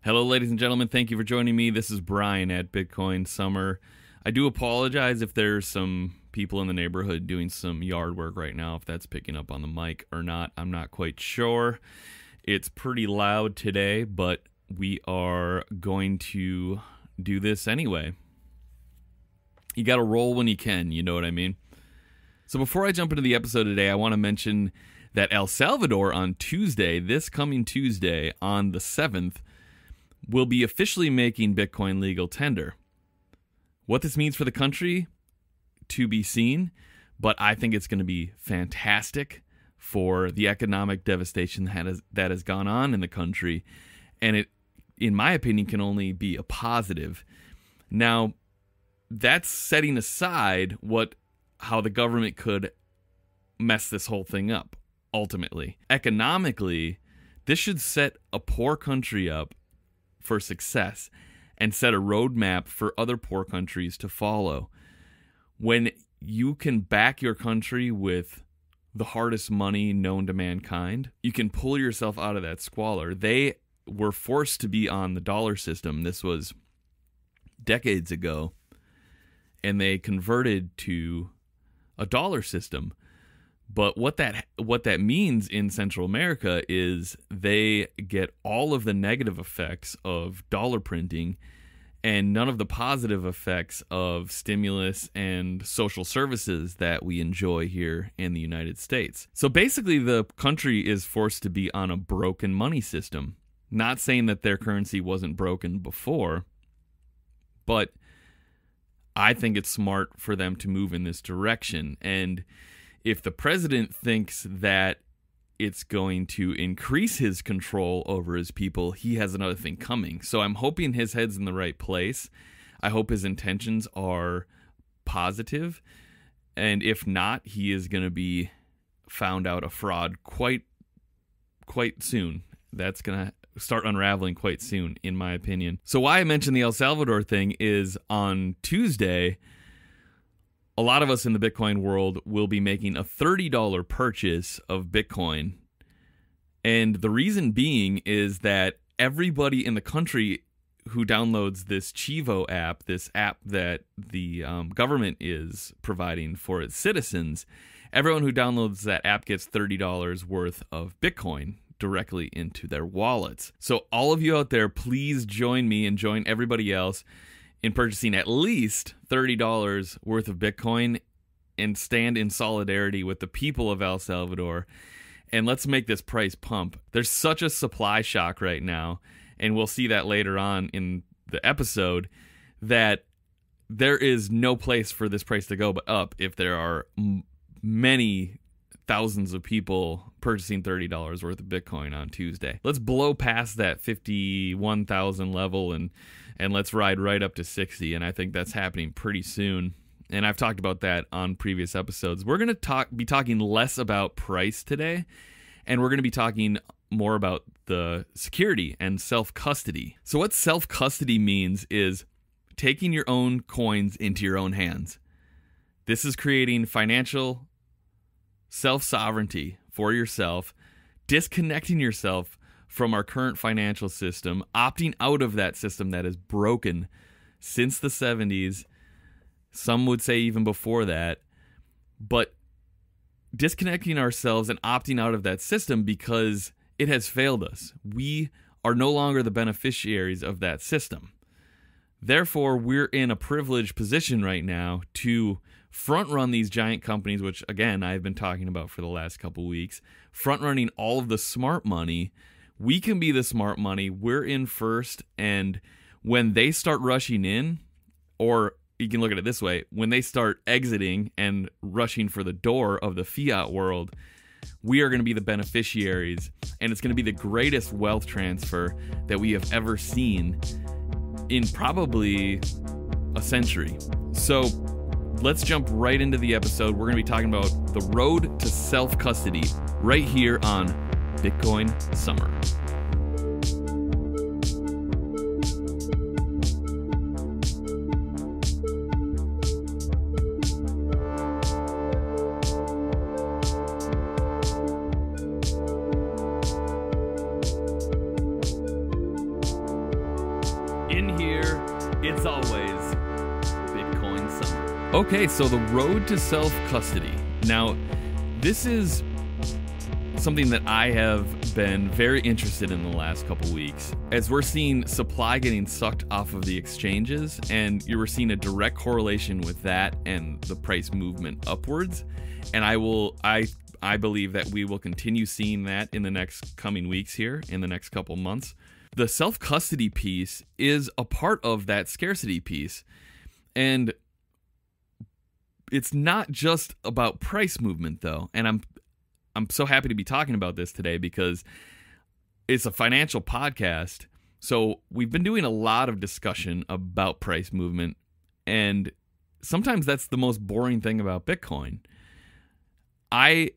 Hello, ladies and gentlemen. Thank you for joining me. This is Brian at Bitcoin Summer. I do apologize if there's some people in the neighborhood doing some yard work right now, if that's picking up on the mic or not. I'm not quite sure. It's pretty loud today, but we are going to do this anyway. You got to roll when you can, you know what I mean? So before I jump into the episode today, I want to mention that El Salvador on Tuesday, this coming Tuesday on the 7th, will be officially making Bitcoin legal tender. What this means for the country, to be seen, but I think it's going to be fantastic for the economic devastation that has gone on in the country, and it, in my opinion, can only be a positive. Now, that's setting aside how the government could mess this whole thing up, ultimately. Economically, this should set a poor country up for success and set a roadmap for other poor countries to follow. When you can back your country with the hardest money known to mankind, you can pull yourself out of that squalor. They were forced to be on the dollar system. This was decades ago, and they converted to a dollar system. But what that means in Central America is they get all of the negative effects of dollar printing and none of the positive effects of stimulus and social services that we enjoy here in the United States. So basically, the country is forced to be on a broken money system. Not saying that their currency wasn't broken before, but I think it's smart for them to move in this direction. And if the president thinks that it's going to increase his control over his people, he has another thing coming. So I'm hoping his head's in the right place. I hope his intentions are positive. And if not, he is going to be found out a fraud quite soon. That's going to start unraveling quite soon, in my opinion. So why I mentioned the El Salvador thing is on Tuesday, a lot of us in the Bitcoin world will be making a $30 purchase of Bitcoin. And the reason being is that everybody in the country who downloads this Chivo app, this app that the government is providing for its citizens, everyone who downloads that app gets $30 worth of Bitcoin directly into their wallets. So all of you out there, please join me and join everybody else in purchasing at least $30 worth of Bitcoin and stand in solidarity with the people of El Salvador. And let's make this price pump. There's such a supply shock right now, and we'll see that later on in the episode, that there is no place for this price to go but up if there are many thousands of people purchasing $30 worth of Bitcoin on Tuesday. Let's blow past that 51,000 level and let's ride right up to 60, and I think that's happening pretty soon. And I've talked about that on previous episodes. We're going to be talking less about price today, and we're going to be talking more about the security and self-custody. So what self-custody means is taking your own coins into your own hands. This is creating financial self-sovereignty for yourself, disconnecting yourself from our current financial system, opting out of that system that is broken since the 70s, some would say even before that, but disconnecting ourselves and opting out of that system because it has failed us. We are no longer the beneficiaries of that system. Therefore, we're in a privileged position right now to front-run these giant companies, which, again, I've been talking about for the last couple weeks, front-running all of the smart money. We can be the smart money. We're in first, and when they start rushing in, or you can look at it this way, when they start exiting and rushing for the door of the fiat world, we are going to be the beneficiaries, and it's going to be the greatest wealth transfer that we have ever seen in probably a century. So let's jump right into the episode. We're going to be talking about the road to self-custody right here on Bitcoin Summer. It's always Bitcoin summer. Okay, so the road to self-custody. Now, this is something that I have been very interested in the last couple weeks, as we're seeing supply getting sucked off of the exchanges, and you're seeing a direct correlation with that and the price movement upwards. And I believe that we will continue seeing that in the next coming weeks here, in the next couple months. The self-custody piece is a part of that scarcity piece. And it's not just about price movement, though. And I'm so happy to be talking about this today because it's a financial podcast. So we've been doing a lot of discussion about price movement. And sometimes that's the most boring thing about Bitcoin. I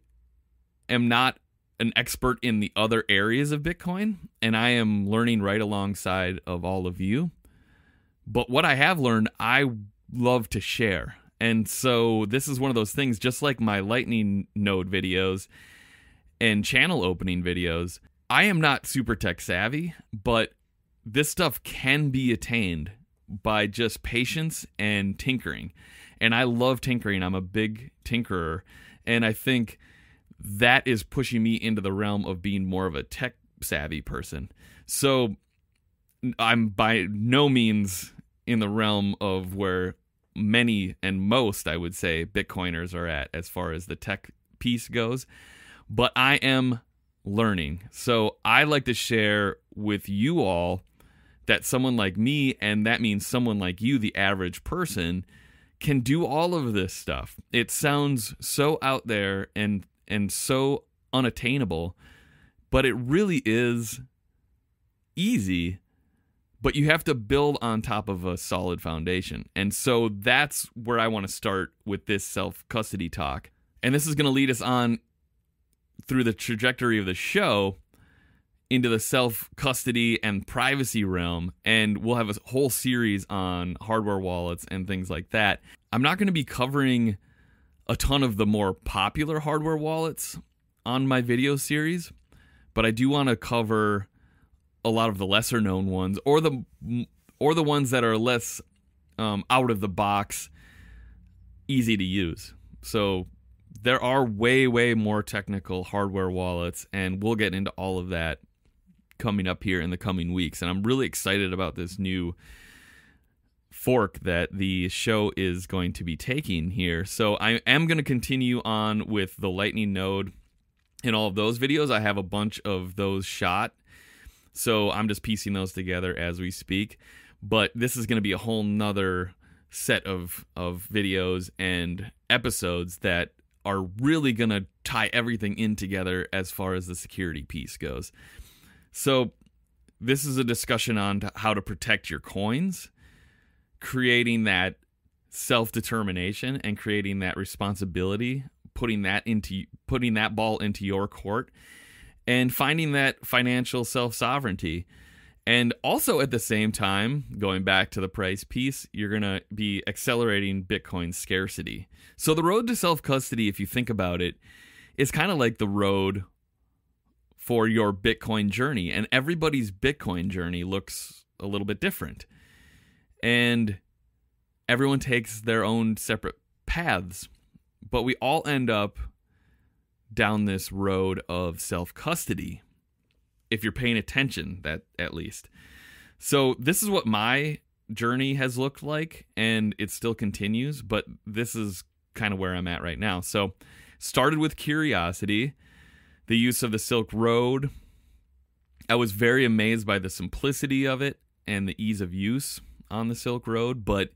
am not an expert in the other areas of Bitcoin, and I am learning right alongside of all of you. But what I have learned, I love to share. And so this is one of those things, just like my Lightning node videos and channel opening videos, I am not super tech savvy, but this stuff can be attained by just patience and tinkering. And I love tinkering. I'm a big tinkerer. And I think that is pushing me into the realm of being more of a tech savvy person. So I'm by no means in the realm of where many and most, I would say, Bitcoiners are at as far as the tech piece goes, but I am learning. So I like to share with you all that someone like me, and that means someone like you, the average person, can do all of this stuff. It sounds so out there and so unattainable, but it really is easy, but you have to build on top of a solid foundation. And so that's where I want to start with this self-custody talk. And this is going to lead us on through the trajectory of the show into the self-custody and privacy realm, and we'll have a whole series on hardware wallets and things like that. I'm not going to be covering a ton of the more popular hardware wallets on my video series, but I do want to cover a lot of the lesser known ones, or the ones that are less out of the box, easy to use. So there are way more technical hardware wallets, and we'll get into all of that coming up here in the coming weeks. And I'm really excited about this new fork that the show is going to be taking here. So I am going to continue on with the Lightning node in all of those videos. I have a bunch of those shot, so I'm just piecing those together as we speak. But this is going to be a whole nother set of videos and episodes that are really going to tie everything in together as far as the security piece goes. So this is a discussion on how to protect your coins, creating that self-determination and creating that responsibility, putting that ball into your court, and finding that financial self-sovereignty. And also at the same time, going back to the price piece, you're going to be accelerating Bitcoin's scarcity. So the road to self-custody, if you think about it, is kind of like the road for your Bitcoin journey. And everybody's Bitcoin journey looks a little bit different. And everyone takes their own separate paths. But we all end up down this road of self-custody, if you're paying attention, that at least. So this is what my journey has looked like, and it still continues, but this is kind of where I'm at right now. So started with curiosity, the use of the Silk Road. I was very amazed by the simplicity of it and the ease of use on the Silk Road, but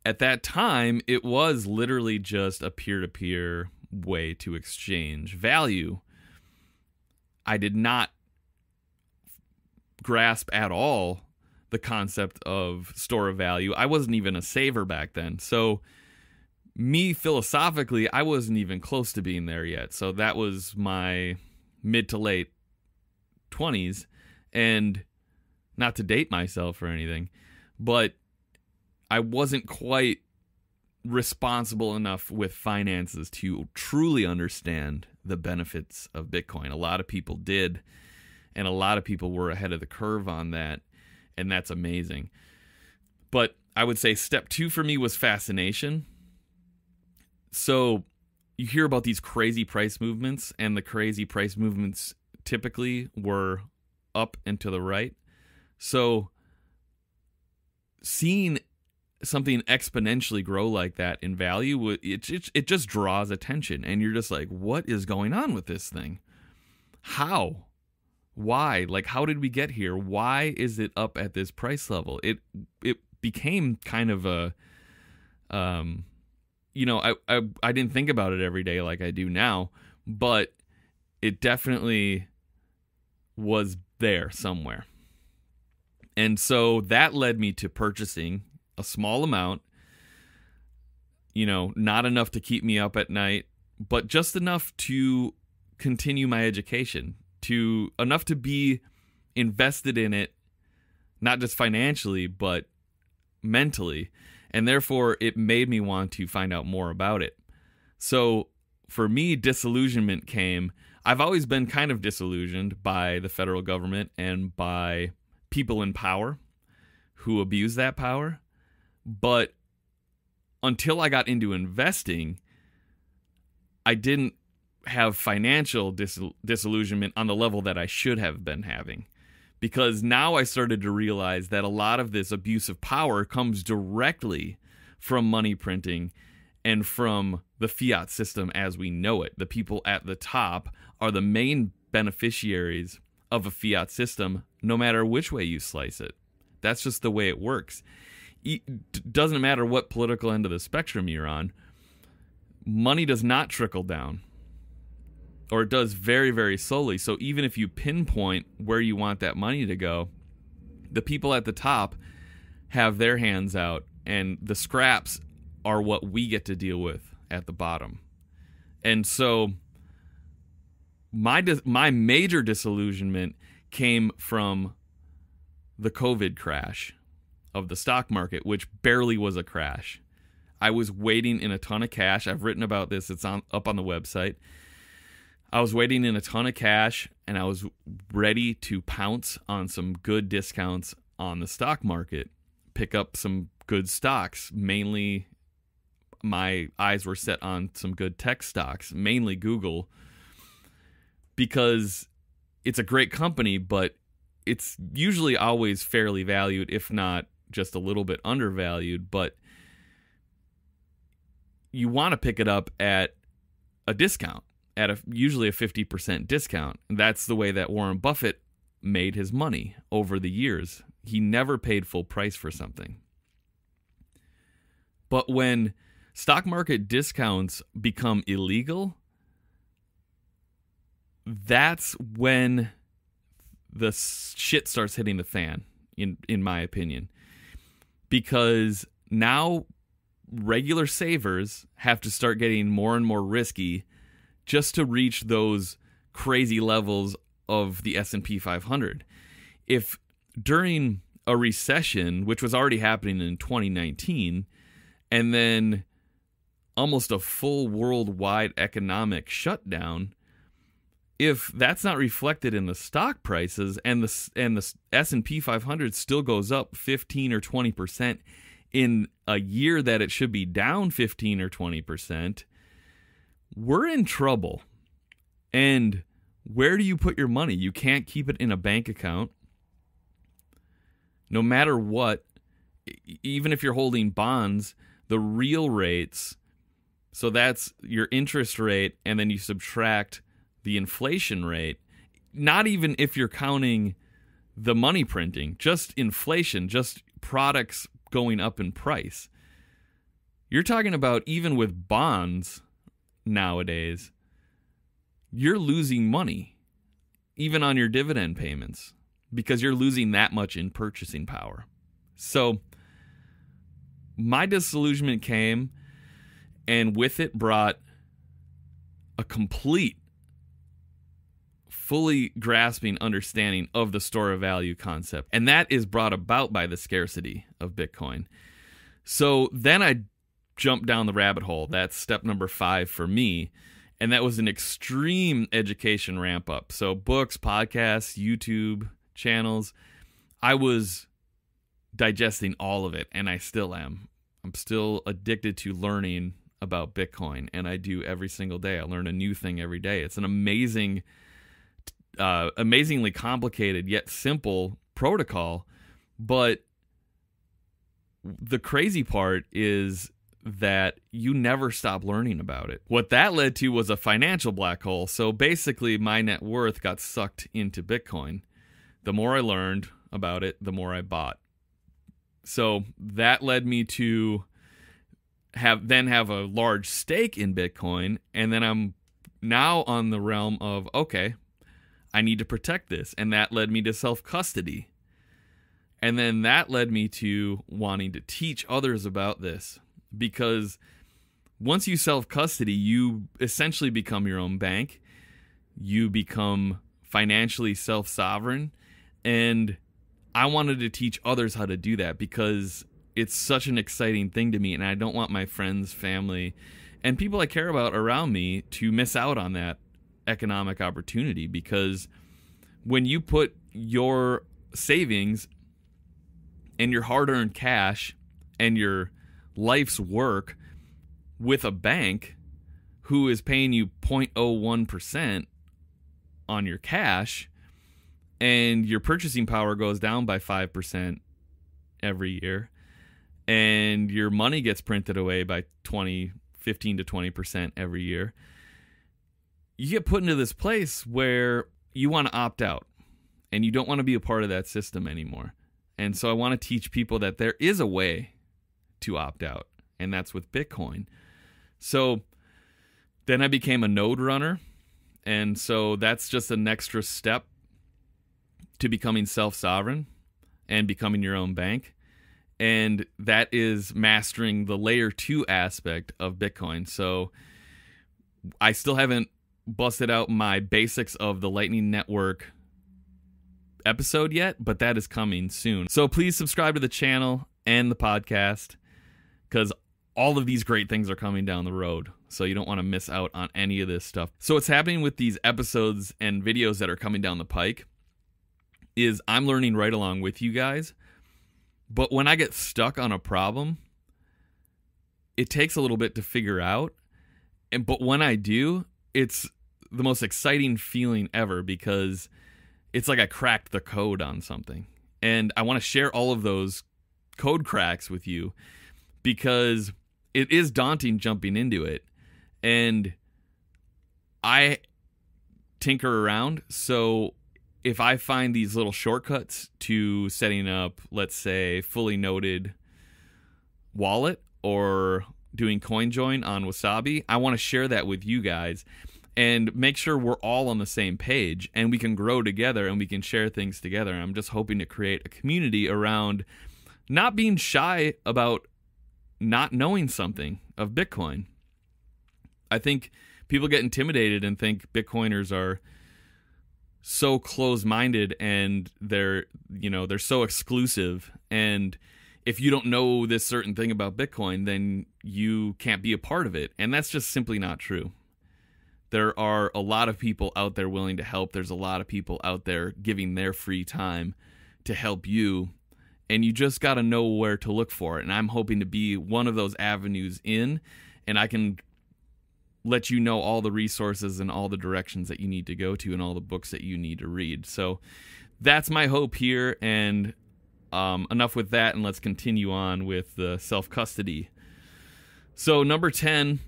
at that time, it was literally just a peer-to-peer way to exchange value. I did not grasp at all the concept of store of value. I wasn't even a saver back then. So me, philosophically, I wasn't even close to being there yet. So that was my mid to late 20s. And not to date myself or anything, but I wasn't quite responsible enough with finances to truly understand the benefits of Bitcoin. A lot of people did, and a lot of people were ahead of the curve on that, and that's amazing. But I would say step 2 for me was fascination. So you hear about these crazy price movements, and the crazy price movements typically were up and to the right. So seeing something exponentially grow like that in value, it just draws attention, and you're just like, what is going on with this thing? How? Why? Like, how did we get here? Why is it up at this price level? It became kind of a, I didn't think about it every day like I do now, but it definitely was there somewhere. And so that led me to purchasing a small amount, not enough to keep me up at night, but just enough to continue my education, enough to be invested in it, not just financially, but mentally. And therefore, it made me want to find out more about it. So for me, disillusionment came. I've always been kind of disillusioned by the federal government and by people in power who abuse that power. But until I got into investing, I didn't have financial disillusionment on the level that I should have been having. Because now I started to realize that a lot of this abuse of power comes directly from money printing and from the fiat system as we know it. The people at the top are the main beneficiaries of a fiat system, no matter which way you slice it. That's just the way it works. It doesn't matter what political end of the spectrum you're on. Money does not trickle down, or it does very, very slowly. So even if you pinpoint where you want that money to go, the people at the top have their hands out, and the scraps are what we get to deal with at the bottom. And so my major disillusionment came from the COVID crash of the stock market, which barely was a crash. I was waiting in a ton of cash. I've written about this. It's up on the website. I was waiting in a ton of cash, and I was ready to pounce on some good discounts on the stock market, pick up some good stocks. Mainly, my eyes were set on some good tech stocks, mainly Google, because it's a great company, but it's usually always fairly valued, if not just a little bit undervalued. But you want to pick it up at a discount, at usually a 50% discount. That's the way that Warren Buffett made his money over the years. He never paid full price for something. But when stock market discounts become illegal, that's when the shit starts hitting the fan, in my opinion. Because now regular savers have to start getting more and more risky just to reach those crazy levels of the S&P 500. If during a recession, which was already happening in 2019, and then almost a full worldwide economic shutdown, if that's not reflected in the stock prices, and the S&P 500 still goes up 15 or 20% in a year that it should be down 15 or 20%, we're in trouble. And where do you put your money? You can't keep it in a bank account. No matter what, even if you're holding bonds, the real rates, so that's your interest rate, and then you subtract the inflation rate, not even if you're counting the money printing, just inflation, just products going up in price. You're talking about, even with bonds nowadays, you're losing money, even on your dividend payments, because you're losing that much in purchasing power. So my disillusionment came, and with it brought a complete, fully grasping understanding of the store of value concept. And that is brought about by the scarcity of Bitcoin. So then I jumped down the rabbit hole. That's step number 5 for me. And that was an extreme education ramp up. So books, podcasts, YouTube channels. I was digesting all of it, and I still am. I'm still addicted to learning about Bitcoin, and I do every single day. I learn a new thing every day. It's an amazingly complicated yet simple protocol, but the crazy part is that you never stop learning about it. What that led to was a financial black hole. So basically, my net worth got sucked into Bitcoin. The more I learned about it, the more I bought. So that led me to have a large stake in Bitcoin, and then I'm now on the realm of, okay, I need to protect this, and that led me to self-custody. And then that led me to wanting to teach others about this, because once you self-custody, you essentially become your own bank. You become financially self-sovereign, and I wanted to teach others how to do that because it's such an exciting thing to me, and I don't want my friends, family, and people I care about around me to miss out on that economic opportunity, because when you put your savings and your hard-earned cash and your life's work with a bank who is paying you 0.01% on your cash, and your purchasing power goes down by 5% every year, and your money gets printed away by 15 to 20% every year, you get put into this place where you want to opt out and you don't want to be a part of that system anymore. And so I want to teach people that there is a way to opt out, and that's with Bitcoin. So then I became a node runner, and so that's just an extra step to becoming self-sovereign and becoming your own bank. And that is mastering the layer 2 aspect of Bitcoin. So I still haven't busted out my basics of the Lightning Network episode yet, but that is coming soon. So please subscribe to the channel and the podcast, because all of these great things are coming down the road. So you don't want to miss out on any of this stuff. So what's happening with these episodes and videos that are coming down the pike is I'm learning right along with you guys. But when I get stuck on a problem, it takes a little bit to figure out. But when I do, it's the most exciting feeling ever, because it's like I cracked the code on something. And I want to share all of those code cracks with you, because it is daunting jumping into it. And I tinker around. So if I find these little shortcuts to setting up, let's say, fully noded wallet or doing CoinJoin on Wasabi, I want to share that with you guys and make sure we're all on the same page and we can grow together and we can share things together. I'm just hoping to create a community around not being shy about not knowing something of Bitcoin. I think people get intimidated and think Bitcoiners are so close-minded and they're so exclusive, and if you don't know this certain thing about Bitcoin, then you can't be a part of it. And that's just simply not true. There are a lot of people out there willing to help. There's a lot of people out there giving their free time to help you, and you just got to know where to look for it. And I'm hoping to be one of those avenues in, and I can let you know all the resources and all the directions that you need to go to and all the books that you need to read. So that's my hope here, and enough with that, and let's continue on with the self-custody. So number 10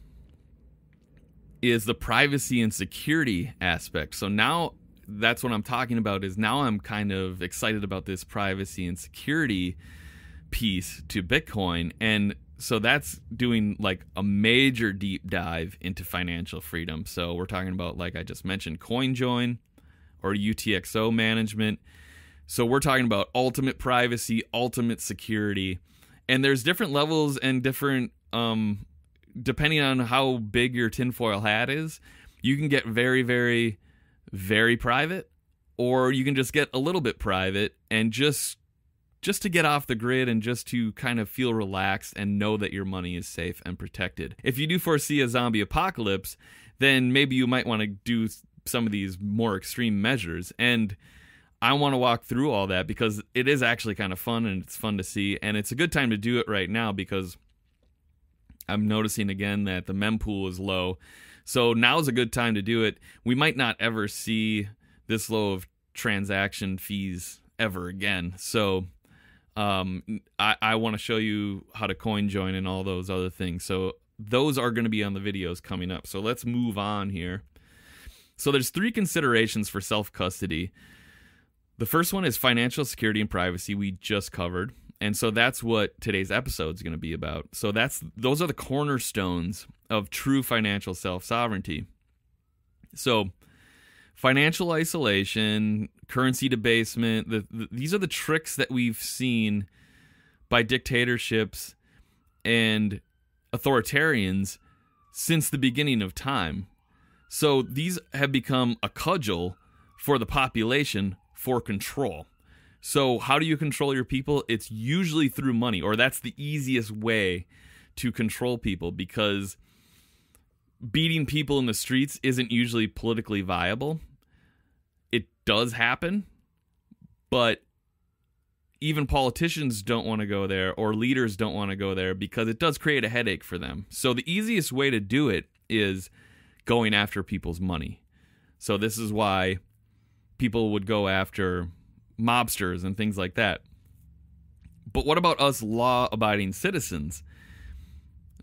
is the privacy and security aspect. So now that's what I'm talking about, is now I'm kind of excited about this privacy and security piece to Bitcoin. And so that's doing like a major deep dive into financial freedom. So we're talking about, like I just mentioned, CoinJoin or UTXO management. So we're talking about ultimate privacy, ultimate security. And there's different levels and different, depending on how big your tinfoil hat is, you can get very, very, very private, or you can just get a little bit private and just to get off the grid and just to kind of feel relaxed and know that your money is safe and protected. If you do foresee a zombie apocalypse, then maybe you might want to do some of these more extreme measures. And I want to walk through all that because it is actually kind of fun and it's fun to see. And it's a good time to do it right now because I'm noticing again that the mempool is low. So now's a good time to do it. We might not ever see this low of transaction fees ever again. So I want to show you how to coin join and all those other things. So those are going to be on the videos coming up. So let's move on here. So there's 3 considerations for self-custody. The first one is financial security and privacy. We just covered. And so that's what today's episode is going to be about. So those are the cornerstones of true financial self-sovereignty. So financial isolation, currency debasement, these are the tricks that we've seen by dictatorships and authoritarians since the beginning of time. So these have become a cudgel for the population for control. So how do you control your people? It's usually through money, or that's the easiest way to control people, because beating people in the streets isn't usually politically viable. It does happen, but even politicians don't want to go there, or leaders don't want to go there, because it does create a headache for them. So the easiest way to do it is going after people's money. So this is why people would go after mobsters and things like that. But what about us law-abiding citizens?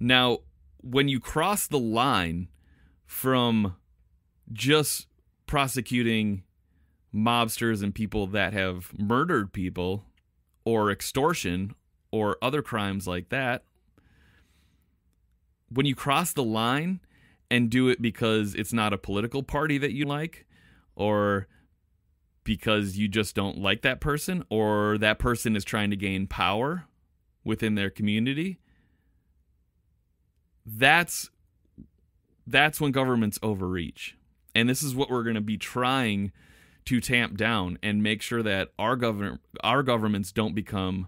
Now, when you cross the line from just prosecuting mobsters and people that have murdered people, or extortion, or other crimes like that, when you cross the line and do it because it's not a political party that you like, or because you just don't like that person, or that person is trying to gain power within their community, that's when governments overreach. And this is what we're going to be trying to tamp down and make sure that our governments don't become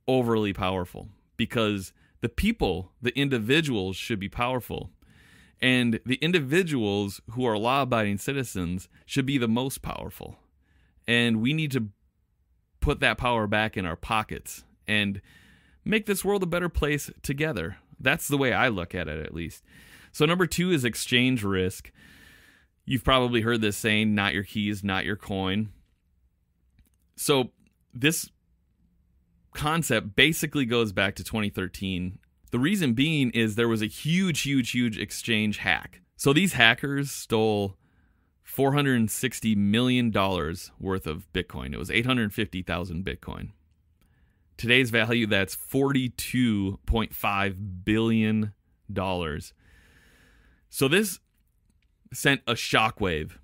overly powerful, because the people, the individuals, should be powerful. And the individuals who are law-abiding citizens should be the most powerful. And we need to put that power back in our pockets and make this world a better place together. That's the way I look at it, at least. So number 2 is exchange risk. You've probably heard this saying, not your keys, not your coin. So this concept basically goes back to 2013. The reason being is there was a huge exchange hack. So these hackers stole $460 million worth of Bitcoin. It was 850,000 Bitcoin. Today's value, that's $42.5 billion. So this sent a shockwave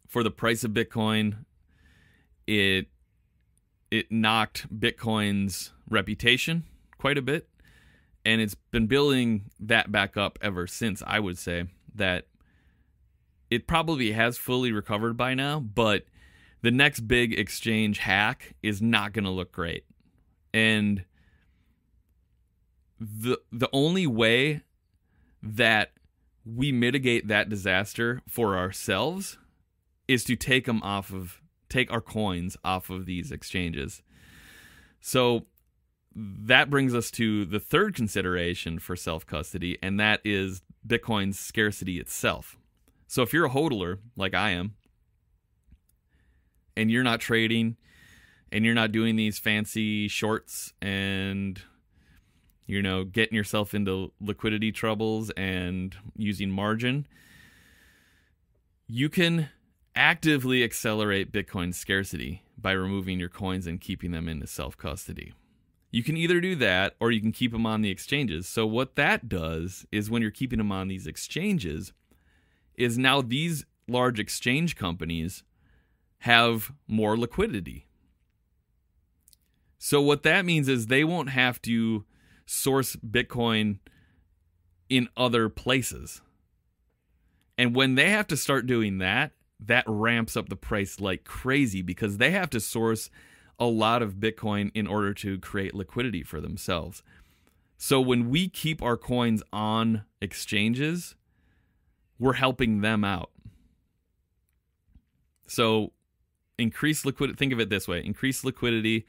for the price of Bitcoin. It knocked Bitcoin's reputation quite a bit, and it's been building that back up ever since. I would say that it probably has fully recovered by now, but the next big exchange hack is not going to look great. And the only way that we mitigate that disaster for ourselves is to take our coins off of these exchanges. So that brings us to the third consideration for self-custody, and that is Bitcoin's scarcity itself. So if you're a hodler, like I am, and you're not trading, and you're not doing these fancy shorts and, getting yourself into liquidity troubles and using margin, you can actively accelerate Bitcoin's scarcity by removing your coins and keeping them into self-custody. You can either do that, or you can keep them on the exchanges. So what that does is, when you're keeping them on these exchanges, is now these large exchange companies have more liquidity. So what that means is they won't have to source Bitcoin in other places. And when they have to start doing that, that ramps up the price like crazy, because they have to source a lot of Bitcoin in order to create liquidity for themselves. So when we keep our coins on exchanges, we're helping them out. So increased liquidity. Think of it this way. Increased liquidity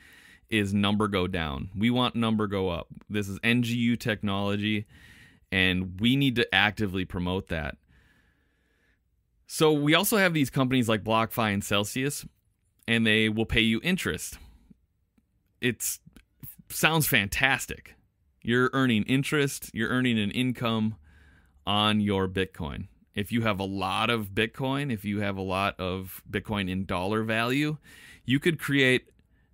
is number go down. We want number go up. This is NGU technology, and we need to actively promote that. So we also have these companies like BlockFi and Celsius, and they will pay you interest. It sounds fantastic. You're earning interest. You're earning an income on your Bitcoin. If you have a lot of Bitcoin, if you have a lot of Bitcoin in dollar value, you could create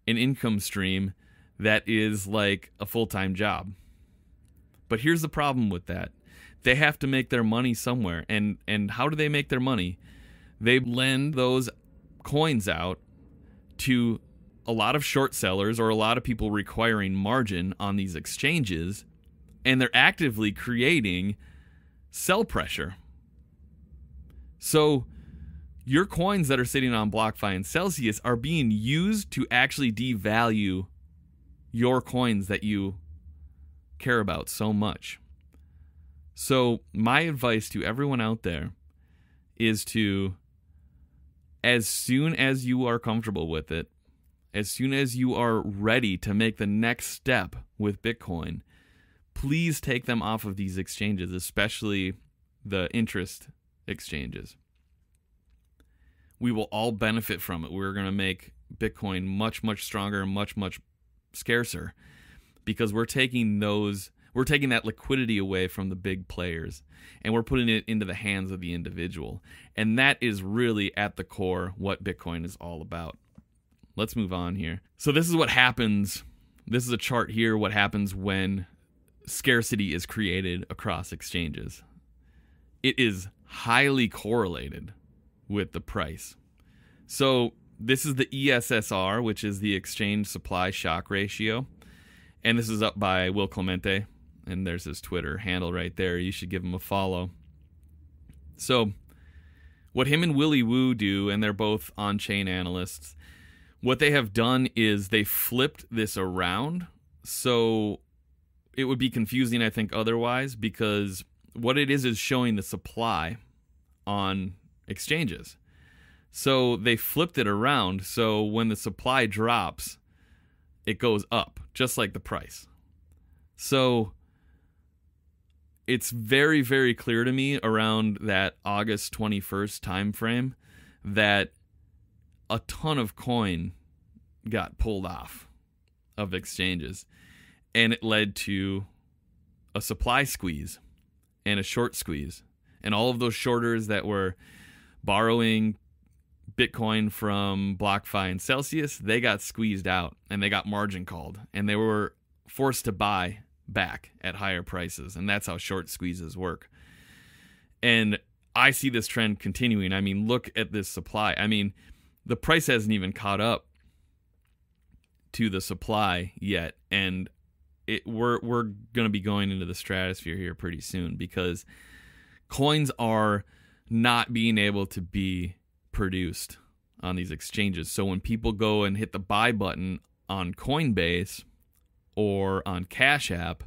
an income stream that is like a full-time job. But here's the problem with that. They have to make their money somewhere. And how do they make their money? They lend those coins out to a lot of short sellers or a lot of people requiring margin on these exchanges, and they're actively creating sell pressure. So your coins that are sitting on BlockFi and Celsius are being used to actually devalue your coins that you care about so much. So my advice to everyone out there is to, as soon as you are comfortable with it, as soon as you are ready to make the next step with Bitcoin, please take them off of these exchanges, especially the interest exchanges. We will all benefit from it. We're going to make Bitcoin much, much stronger, much, much scarcer, because we're taking that liquidity away from the big players, and we're putting it into the hands of the individual. And that is really at the core what Bitcoin is all about. Let's move on here. So this is what happens. This is a chart here, what happens when scarcity is created across exchanges. It is highly correlated with the price. So this is the ESSR, which is the exchange supply shock ratio. And this is up by Will Clemente. And there's his Twitter handle right there. You should give him a follow. So what him and Willy Woo do, and they're both on-chain analysts, what they have done is they flipped this around. So it would be confusing, I think, otherwise, because what it is showing the supply on exchanges. So they flipped it around. So when the supply drops, it goes up, just like the price. So it's very, very clear to me around that August 21st time frame that a ton of coin got pulled off of exchanges, and it led to a supply squeeze and a short squeeze. And all of those shorters that were borrowing Bitcoin from BlockFi and Celsius, they got squeezed out and they got margin called, and they were forced to buy back at higher prices. And that's how short squeezes work. And I see this trend continuing. I mean, look at this supply. I mean, the price hasn't even caught up to the supply yet, and we're going to be going into the stratosphere here pretty soon, because coins are not being able to be produced on these exchanges. So when people go and hit the buy button on Coinbase or on Cash App,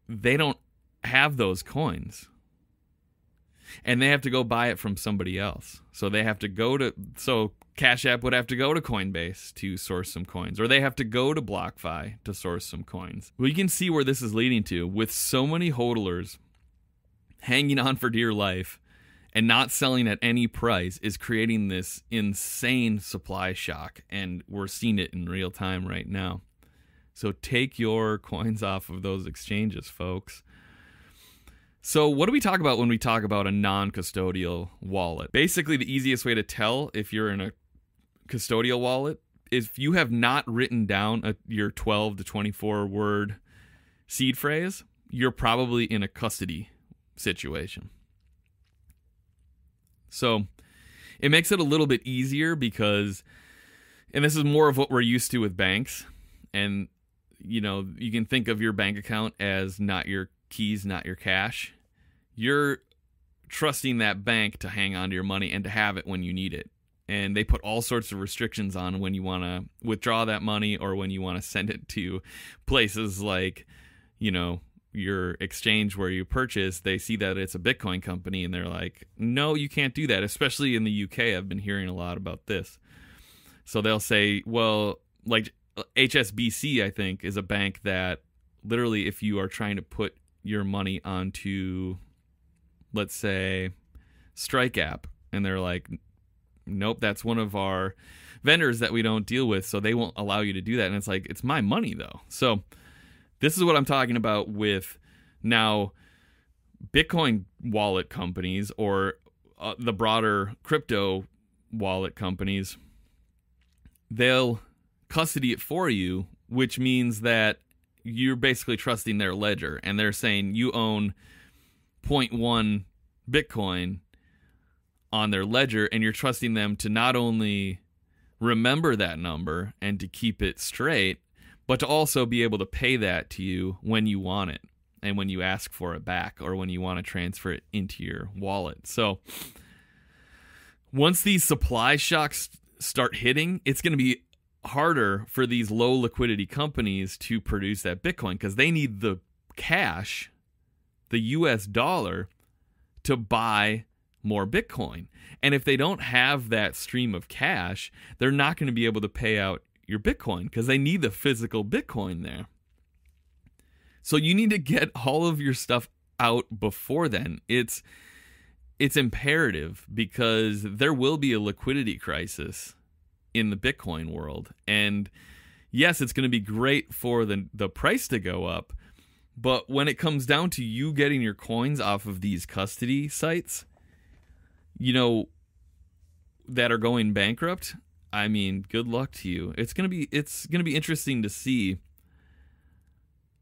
they don't have those coins. And they have to go buy it from somebody else. So they have to so Cash App would have to go to Coinbase to source some coins, or they have to go to BlockFi to source some coins. Well, you can see where this is leading to, with so many hodlers hanging on for dear life and not selling at any price, is creating this insane supply shock. And we're seeing it in real time right now. So take your coins off of those exchanges, folks. So what do we talk about when we talk about a non-custodial wallet? Basically, the easiest way to tell if you're in a custodial wallet is if you have not written down your 12 to 24 word seed phrase, you're probably in a custody situation. So it makes it a little bit easier because, and this is more of what we're used to with banks, and you know, you can think of your bank account as not your keys, not your cash. You're trusting that bank to hang on to your money and to have it when you need it. And they put all sorts of restrictions on when you want to withdraw that money or when you want to send it to places like, you know, your exchange where you purchase, they see that it's a Bitcoin company and they're like, no, you can't do that. Especially in the UK, I've been hearing a lot about this. So they'll say, well, like HSBC, I think, is a bank that literally, if you are trying to put your money onto, let's say, Strike app, and they're like, nope, that's one of our vendors that we don't deal with, so they won't allow you to do that. And it's like, it's my money though. So this is what I'm talking about with now Bitcoin wallet companies, or the broader crypto wallet companies. They'll custody it for you, which means that you're basically trusting their ledger, and they're saying you own 0.1 Bitcoin on their ledger, and you're trusting them to not only remember that number and to keep it straight, but to also be able to pay that to you when you want it and when you ask for it back, or when you want to transfer it into your wallet. So once these supply shocks start hitting, it's going to be harder for these low liquidity companies to produce that Bitcoin, because they need the cash, the US dollar, to buy more Bitcoin. And if they don't have that stream of cash, they're not going to be able to pay out your Bitcoin, because they need the physical Bitcoin there. So you need to get all of your stuff out before then. It's imperative, because there will be a liquidity crisis in the Bitcoin world. And yes, it's going to be great for the price to go up, but when it comes down to you getting your coins off of these custody sites, you know, that are going bankrupt, I mean, good luck to you. It's going to be interesting to see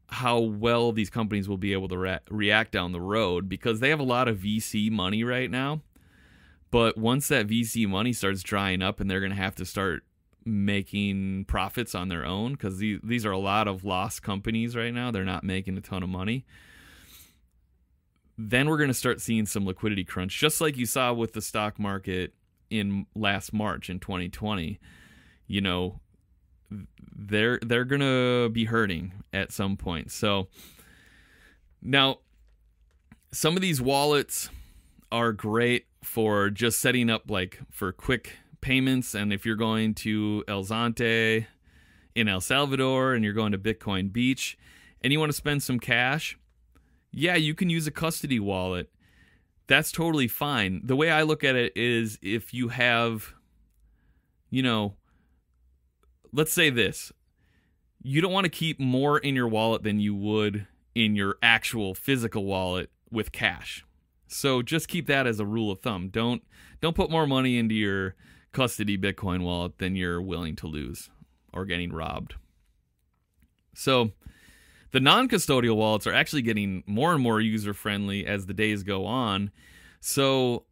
how well these companies will be able to react down the road, because they have a lot of VC money right now. But once that VC money starts drying up and they're going to have to start making profits on their own, because these are a lot of lost companies right now. They're not making a ton of money. Then we're going to start seeing some liquidity crunch, just like you saw with the stock market in last March in 2020. You know, they're going to be hurting at some point. So now some of these wallets are great for just setting up, like, for quick payments. And if you're going to El Zante in El Salvador and you're going to Bitcoin Beach and you want to spend some cash, yeah, you can use a custody wallet. That's totally fine. The way I look at it is, if you have, you know, let's say this, you don't want to keep more in your wallet than you would in your actual physical wallet with cash. So just keep that as a rule of thumb. Don't put more money into your custody Bitcoin wallet than you're willing to lose or getting robbed. So the non-custodial wallets are actually getting more and more user-friendly as the days go on. So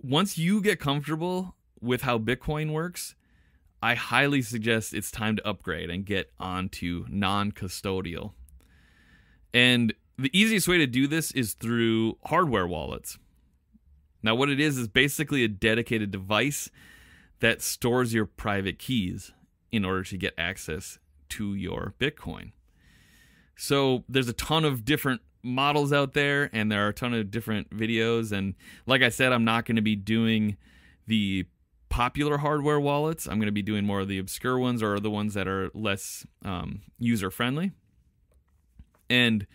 once you get comfortable with how Bitcoin works, I highly suggest it's time to upgrade and get onto non-custodial. And the easiest way to do this is through hardware wallets. Now, what it is basically a dedicated device that stores your private keys in order to get access to your Bitcoin. So there's a ton of different models out there, and there are a ton of different videos. And like I said, I'm not going to be doing the popular hardware wallets. I'm going to be doing more of the obscure ones, or the ones that are less user-friendly. And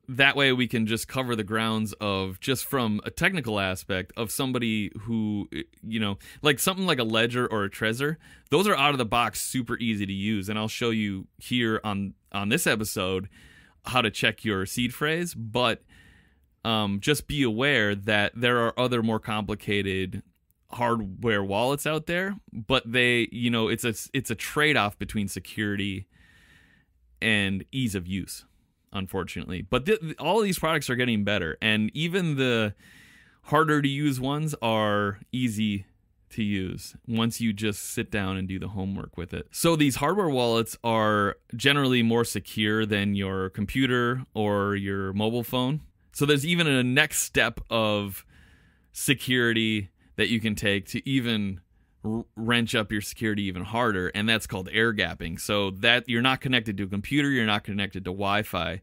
that way we can just cover the grounds of, just from a technical aspect of somebody who, you know, like something like a Ledger or a Trezor. Those are out of the box, super easy to use. And I'll show you here on this episode how to check your seed phrase. But just be aware that there are other more complicated hardware wallets out there. But they, you know, it's a trade-off between security and ease of use, unfortunately. But all of these products are getting better, and even the harder to use ones are easy to use once you just sit down and do the homework with it. So these hardware wallets are generally more secure than your computer or your mobile phone. So there's even a next step of security that you can take to even wrench up your security even harder, and that's called air gapping. So that you're not connected to a computer, you're not connected to Wi-Fi,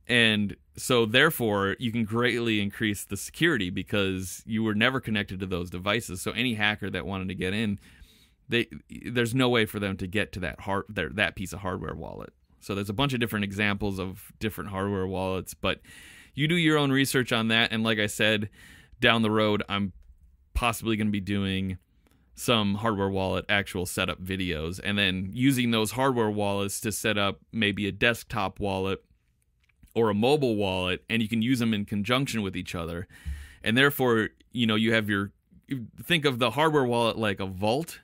and so therefore you can greatly increase the security because you were never connected to those devices. So any hacker that wanted to get in, there's no way for them to get to that piece of hardware wallet. So there's a bunch of different examples of different hardware wallets, but you do your own research on that. And like I said, down the road, I'm possibly going to be doing some hardware wallet actual setup videos, and then using those hardware wallets to set up maybe a desktop wallet or a mobile wallet, and you can use them in conjunction with each other. And therefore, you have think of the hardware wallet like a vault,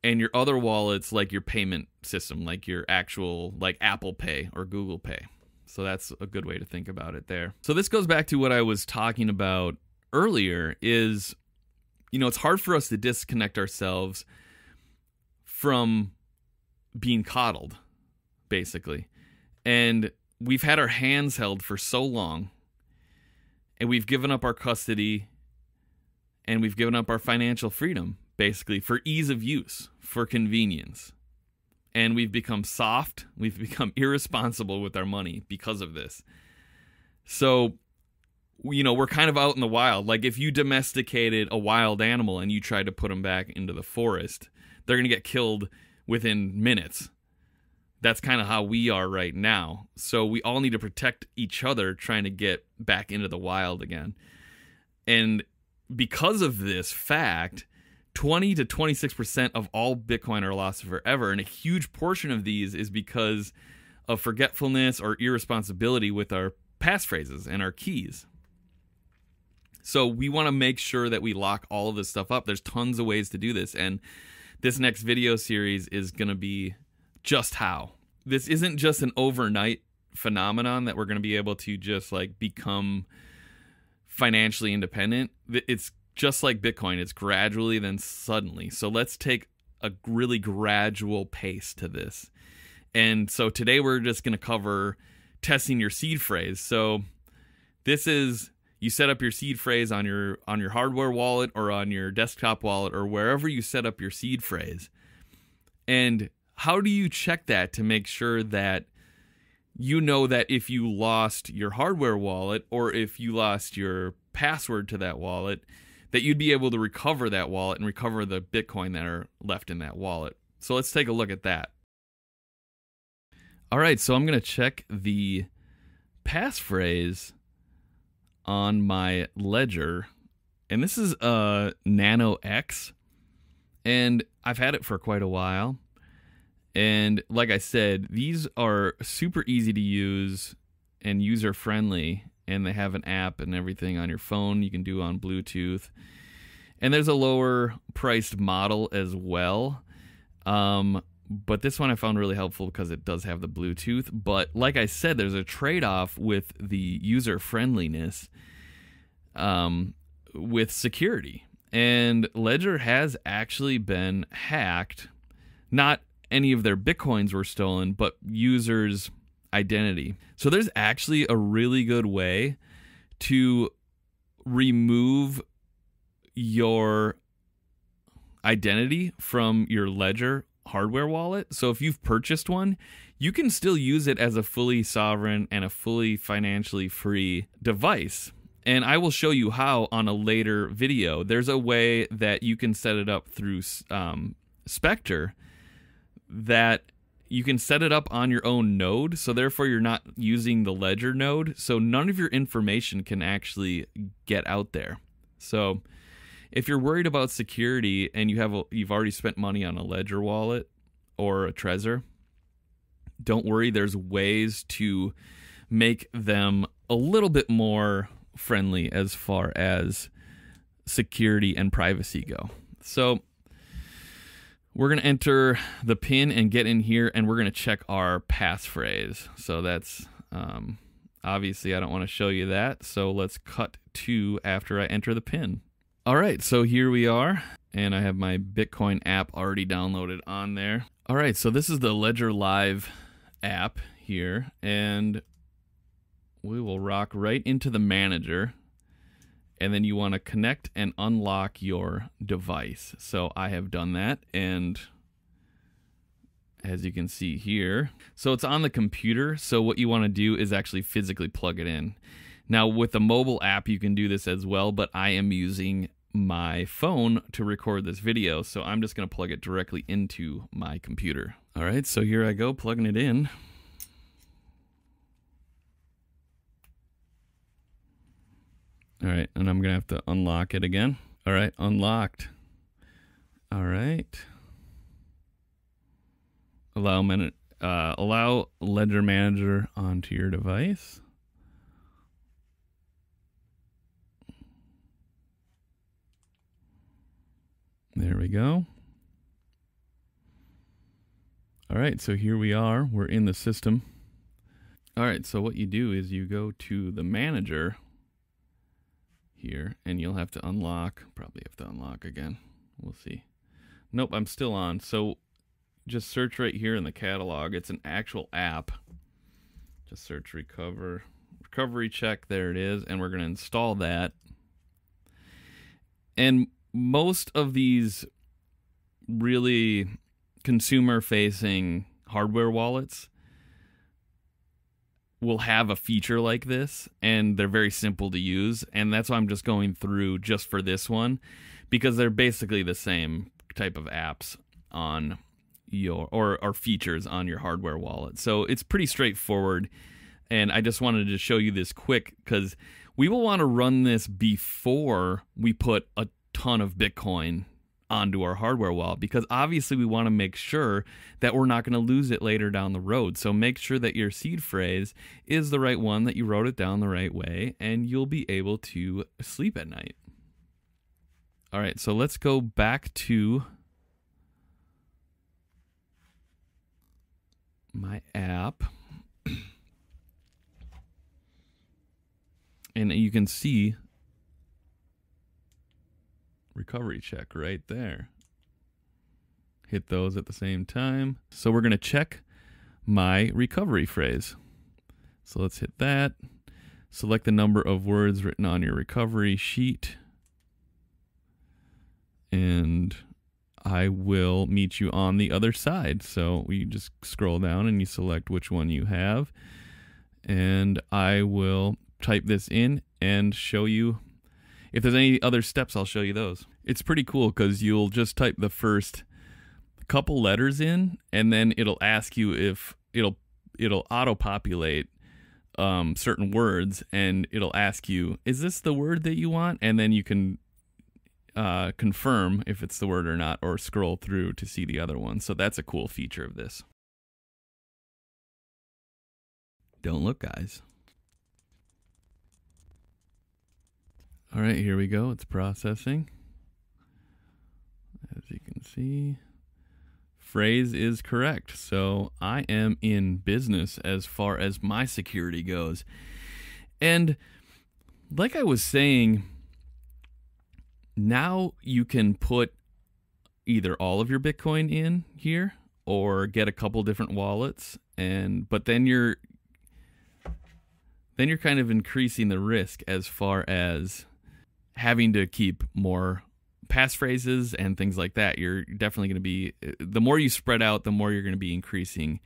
and your other wallets like your payment system, like your actual, like Apple Pay or Google Pay. So that's a good way to think about it there. So this goes back to what I was talking about earlier is, it's hard for us to disconnect ourselves from being coddled, basically. And we've had our hands held for so long, and we've given up our custody, and we've given up our financial freedom, basically, for ease of use, for convenience. And we've become soft, we've become irresponsible with our money because of this. So, we're kind of out in the wild. Like, if you domesticated a wild animal and you tried to put them back into the forest, they're going to get killed within minutes. That's kind of how we are right now. So we all need to protect each other trying to get back into the wild again. And because of this fact, 20 to 26% of all Bitcoin are lost forever. And a huge portion of these is because of forgetfulness or irresponsibility with our passphrases and our keys. So we want to make sure that we lock all of this stuff up. There's tons of ways to do this. And this next video series is going to be just how. This isn't just an overnight phenomenon that we're going to be able to just like become financially independent. It's just like Bitcoin. It's gradually, then suddenly. So let's take a really gradual pace to this. And so today we're just going to cover testing your seed phrase. So this is, you set up your seed phrase on your hardware wallet or on your desktop wallet or wherever you set up your seed phrase. And how do you check that to make sure that you know that if you lost your hardware wallet or if you lost your password to that wallet, that you'd be able to recover that wallet and recover the Bitcoin that are left in that wallet? So let's take a look at that. All right, so I'm going to check the passphrase on my ledger, and this is a Nano X, and I've had it for quite a while. And like I said, these are super easy to use and user friendly, and they have an app and everything on your phone you can do on Bluetooth. And there's a lower priced model as well. But this one I found really helpful because it does have the Bluetooth. But like I said, there's a trade-off with the user friendliness with security. And Ledger has actually been hacked. Not any of their Bitcoins were stolen, but users' identity. So there's actually a really good way to remove your identity from your Ledger hardware wallet. So if you've purchased one, you can still use it as a fully sovereign and a fully financially free device. And I will show you how on a later video. There's a way that you can set it up through Spectre that you can set it up on your own node. So therefore you're not using the Ledger node. So none of your information can actually get out there. So if you're worried about security and you've already spent money on a Ledger wallet or a Trezor, don't worry. There's ways to make them a little bit more friendly as far as security and privacy go. So we're going to enter the PIN and get in here, and we're going to check our passphrase. So that's obviously I don't want to show you that. So let's cut to after I enter the PIN. All right, so here we are, and I have my Bitcoin app already downloaded on there. All right, so this is the Ledger Live app here, and we will rock right into the manager. and then you want to connect and unlock your device. So I have done that, and as you can see here, so it's on the computer. So what you want to do is actually physically plug it in. Now with a mobile app, you can do this as well, but I am using my phone to record this video, so I'm just going to plug it directly into my computer. All right, so here I go, plugging it in. All right, and I'm going to have to unlock it again. All right, unlocked. All right. Allow Ledger Manager onto your device. There we go. All right, so here we are. We're in the system. All right, so what you do is you go to the manager here, and you'll have to unlock. Probably have to unlock again. We'll see. Nope, I'm still on. So just search right here in the catalog. It's an actual app. Just search recovery check. There it is, and we're going to install that. And most of these really consumer-facing hardware wallets will have a feature like this, and they're very simple to use, and that's why I'm just going through just for this one, because they're basically the same type of apps on your or features on your hardware wallet. So it's pretty straightforward, and I just wanted to show you this quick because we will want to run this before we put a ton of Bitcoin onto our hardware wallet, because obviously we want to make sure that we're not going to lose it later down the road. So make sure that your seed phrase is the right one, that you wrote it down the right way, and you'll be able to sleep at night. All right, so let's go back to my app. And you can see recovery check right there. Hit those at the same time. So we're going to check my recovery phrase. So let's hit that. Select the number of words written on your recovery sheet. And I will meet you on the other side. So you just scroll down and you select which one you have. And I will type this in and show you. If there's any other steps, I'll show you those. It's pretty cool because you'll just type the first couple letters in, and then it'll ask you if it'll auto-populate certain words, and it'll ask you, is this the word that you want? And then you can confirm if it's the word or not, or scroll through to see the other one. So that's a cool feature of this. Don't look, guys. All right, here we go. It's processing. As you can see, phrase is correct. So I am in business as far as my security goes. And like I was saying, now you can put either all of your Bitcoin in here or get a couple different wallets, but then you're kind of increasing the risk as far as having to keep more passphrases and things like that. You're definitely going to be, the more you spread out, the more you're going to be increasing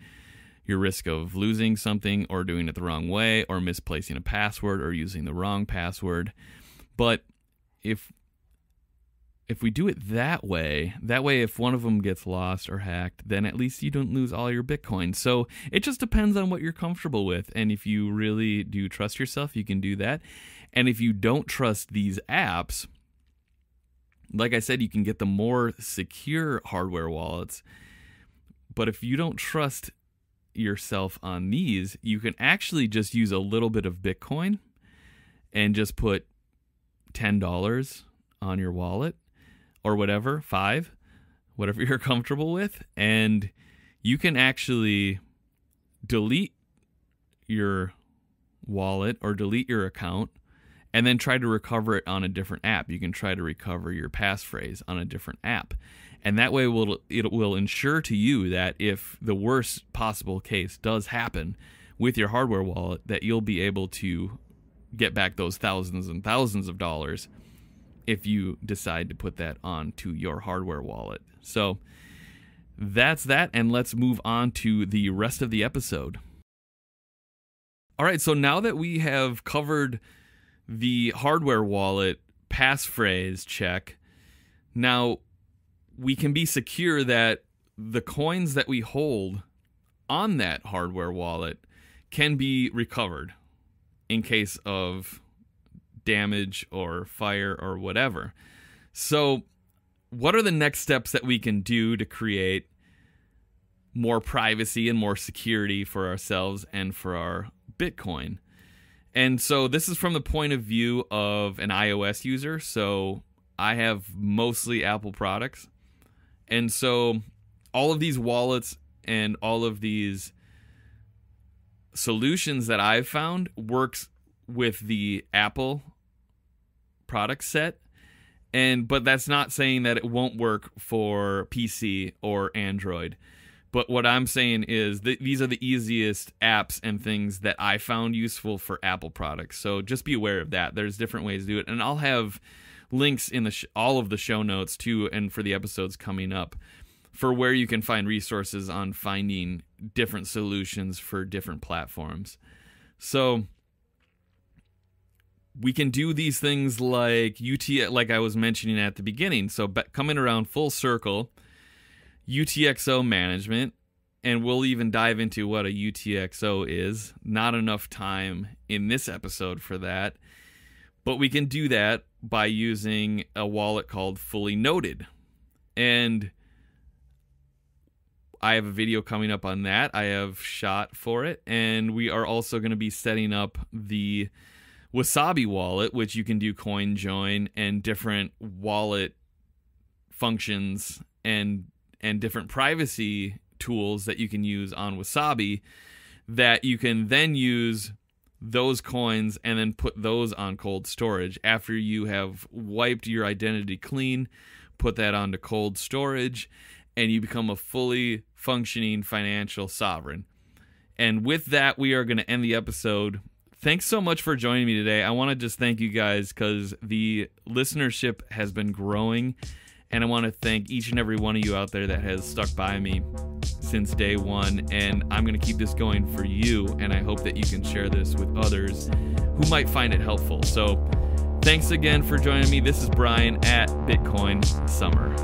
your risk of losing something or doing it the wrong way or misplacing a password or using the wrong password. But if we do it that way if one of them gets lost or hacked, then at least you don't lose all your Bitcoin. So it just depends on what you're comfortable with. And if you really do trust yourself, you can do that. And if you don't trust these apps, like I said, you can get the more secure hardware wallets. But if you don't trust yourself on these, you can actually just use a little bit of Bitcoin and just put $10 on your wallet or whatever, $5, whatever you're comfortable with. And you can actually delete your wallet or delete your account and then try to recover it on a different app. You can try to recover your passphrase on a different app. And that way it will ensure to you that if the worst possible case does happen with your hardware wallet, that you'll be able to get back those thousands and thousands of dollars if you decide to put that onto your hardware wallet. So that's that, and let's move on to the rest of the episode. All right, so now that we have covered the hardware wallet passphrase check, now we can be secure that the coins that we hold on that hardware wallet can be recovered in case of damage or fire or whatever. So what are the next steps that we can do to create more privacy and more security for ourselves and for our Bitcoin? And so this is from the point of view of an iOS user. So I have mostly Apple products. And so all of these wallets and all of these solutions that I've found works with the Apple product set. But that's not saying that it won't work for PC or Android. But what I'm saying is that these are the easiest apps and things that I found useful for Apple products. So just be aware of that. There's different ways to do it. And I'll have links in all of the show notes too, and for the episodes coming up, for where you can find resources on finding different solutions for different platforms. So we can do these things like like I was mentioning at the beginning. So coming around full circle, UTXO management, and we'll even dive into what a UTXO is. Not enough time in this episode for that, but we can do that by using a wallet called Fully Noted. And I have a video coming up on that. I have shot for it, and we are also going to be setting up the Wasabi wallet, which you can do coin join and different wallet functions and different privacy tools that you can use on Wasabi, that you can then use those coins and then put those on cold storage. After you have wiped your identity clean, put that onto cold storage, and you become a fully functioning financial sovereign. And with that, we are going to end the episode. Thanks so much for joining me today. I want to just thank you guys because the listenership has been growing. And I want to thank each and every one of you out there that has stuck by me since day one. And I'm going to keep this going for you. And I hope that you can share this with others who might find it helpful. So thanks again for joining me. This is Brian at Bitcoin Summer.